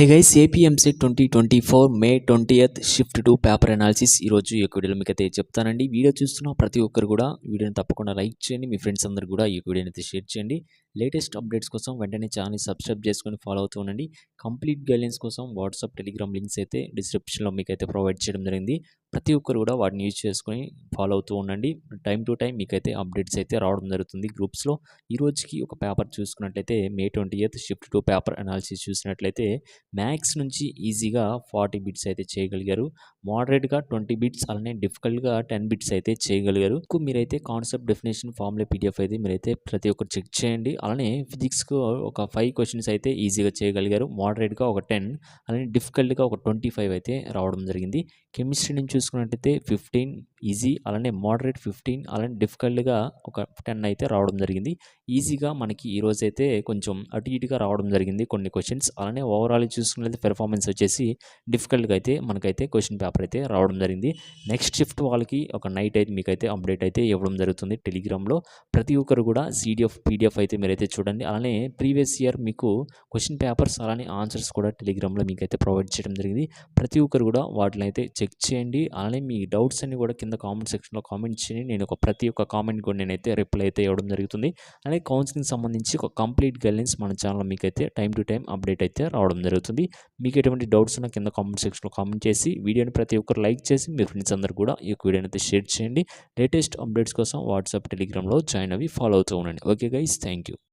Hi guys APMC 2024 May 20th shift to paper analysis ఈరోజు ఈ వీడియోలో మీకు అయితే చెప్తానండి. వీడియో చూస్తున్న ప్రతి ఒక్కరు కూడా వీడియోని తప్పకుండా లైక్ చేయండి. మీ ఫ్రెండ్స్ అందరూ కూడా ఈ వీడియోని అయితే షేర్ చేయండి. లేటెస్ట్ అప్డేట్స్ కోసం వెంటనే ఛానల్ని సబ్స్క్రైబ్ చేసుకొని ఫాలో అవుతూ ఉండండి. కంప్లీట్ గైడ్లైన్స్ కోసం వాట్సాప్ టెలిగ్రామ్ లింక్స్ అయితే డిస్క్రిప్షన్లో మీకు అయితే ప్రొవైడ్ చేయడం జరిగింది. ప్రతి ఒక్కరు కూడా వాటిని యూజ్ చేసుకొని ఫాలో అవుతూ ఉండండి. టైం టు టైం మీకైతే అప్డేట్స్ అయితే రావడం జరుగుతుంది గ్రూప్స్లో. ఈ రోజుకి ఒక పేపర్ చూసుకున్నట్లయితే మే 20th shift to paper analysis చూసినట్లయితే మ్యాథ్స్ నుంచి ఈజీగా 40 బిట్స్ అయితే చేయగలిగారు. మోడరేట్గా 20 బిట్స్ అలానే డిఫికల్ట్గా 10 బిట్స్ అయితే చేయగలిగారు. మీరైతే కాన్సెప్ట్ డెఫినేషన్ ఫార్ములా పీడిఎఫ్ అయితే మీరైతే ప్రతి ఒక్కరు చెక్ చేయండి. అలానే ఫిజిక్స్కు ఒక 5 క్వశ్చన్స్ అయితే ఈజీగా చేయగలిగారు. మోడరేట్గా ఒక 10 అలానే డిఫికల్ట్గా ఒక 25 అయితే రావడం జరిగింది. కెమిస్ట్రీ నుంచి చూసుకున్నట్టయితే 15 ఈజీ అలానే మోడరేట్ 15 అలానే డిఫికల్ట్గా ఒక 10 అయితే రావడం జరిగింది. ఈజీగా మనకి ఈరోజు అయితే కొంచెం అటు ఇటుగా రావడం జరిగింది కొన్ని క్వశ్చన్స్. అలానే ఓవరాల్ చూసుకున్నట్లయితే పెర్ఫార్మెన్స్ వచ్చేసి డిఫికల్ట్గా అయితే మనకైతే క్వశ్చన్ పేపర్ అయితే రావడం జరిగింది. నెక్స్ట్ షిఫ్ట్ వాళ్ళకి ఒక నైట్ అయితే మీకైతే అప్డేట్ అయితే ఇవ్వడం జరుగుతుంది టెలిగ్రామ్లో. ప్రతి ఒక్కరు కూడా పీడిఎఫ్ అయితే మీరైతే చూడండి. అలానే ప్రీవియస్ ఇయర్ మీకు క్వశ్చన్ పేపర్స్ అలానే ఆన్సర్స్ కూడా టెలిగ్రామ్లో మీకైతే ప్రొవైడ్ చేయడం జరిగింది. ప్రతి ఒక్కరు కూడా వాటిని అయితే చెక్ చేయండి. అలానే మీ డౌట్స్ అన్ని కూడా కింద కామెంట్ సెక్షన్లో కామెంట్ చేయండి. నేను ప్రతి ఒక్క కామెంట్ కూడా నేనైతే రిప్లై అయితే ఇవ్వడం జరుగుతుంది. అలాగే కౌన్సిలింగ్ సంబంధించి ఒక కంప్లీట్ గైడ్లైన్స్ మన ఛానల్లో మీకైతే టైం టు టైం అప్డేట్ అయితే రావడం జరుగుతుంది. మీకు ఎటువంటి డౌట్స్ ఉన్నా కింద కామెంట్ సెక్షన్లో కామెంట్ చేసి వీడియోని ప్రతి ఒక్కరు లైక్ చేసి మీ ఫ్రెండ్స్ అందరూ కూడా ఈ వీడియోని అయితే షేర్ చేయండి. లేటెస్ట్ అప్డేట్స్ కోసం వాట్సాప్ టెలిగ్రామ్లో జాయిన్ అవి ఫాలో అవుతూ ఉండండి. Okay guys, thank you.